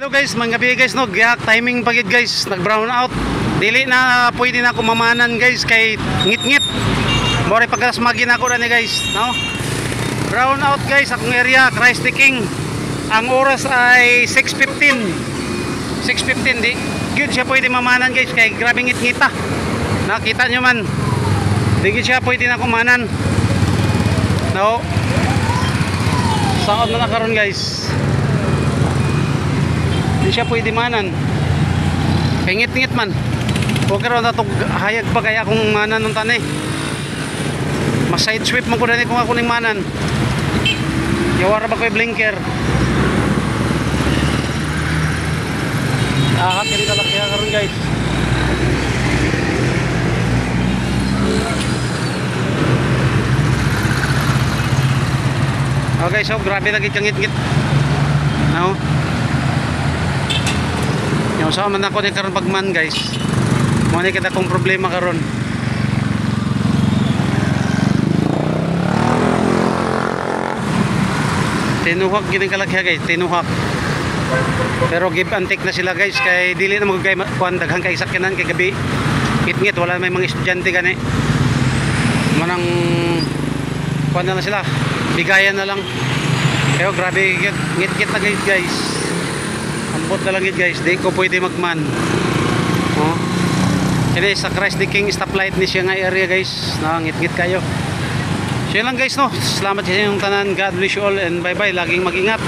Hello guys, mga gabi guys, no, giyak timing pagid guys, nag brown out. Dili na pwede na ako mamanan guys kay ngit-ngit. More pagkas magin ako na ni guys, no. Brown out guys akong area, Christ the King. Ang oras ay 6:15. 6:15 di. Good siya pwede mamanan guys kay grabe ngit-ngita. Nakita nyo man. Di good siya pwede na kumanan. No. Saod na karon guys. Di siya pwede manan. Pengit-ngit man. Huwag karoon na itong hayag pa kaya akong manan ng tanay. Mas side sweep mo ko na kung ako ng manan. Yawara ba ko yung blinker. Ahak yun kalakya karoon guys. Okay, so grabe lagi kang ngit-ngit. No? Yung sa man ako ni karon pagman guys. Mo ni kita kong problema karon. Tinuhak gid ang kalakya guys, tinuhak. Pero give and take na sila guys kay dili na magkay kuan daghan kay sakyanan kay gabi. Ngit-ngit wala may mga estudyante gani. Manang kuan na sila. Bigayan na lang. Pero grabe ngit-ngit na guys. Ambot na lang yun guys, di ko pwede magman. Oh. Kaya sa Christ the King stoplight ni siya nga area guys, nangit-ngit kayo. So yun lang guys no, salamat sa inyong tanan, God bless you all and bye bye, laging mag-ingat.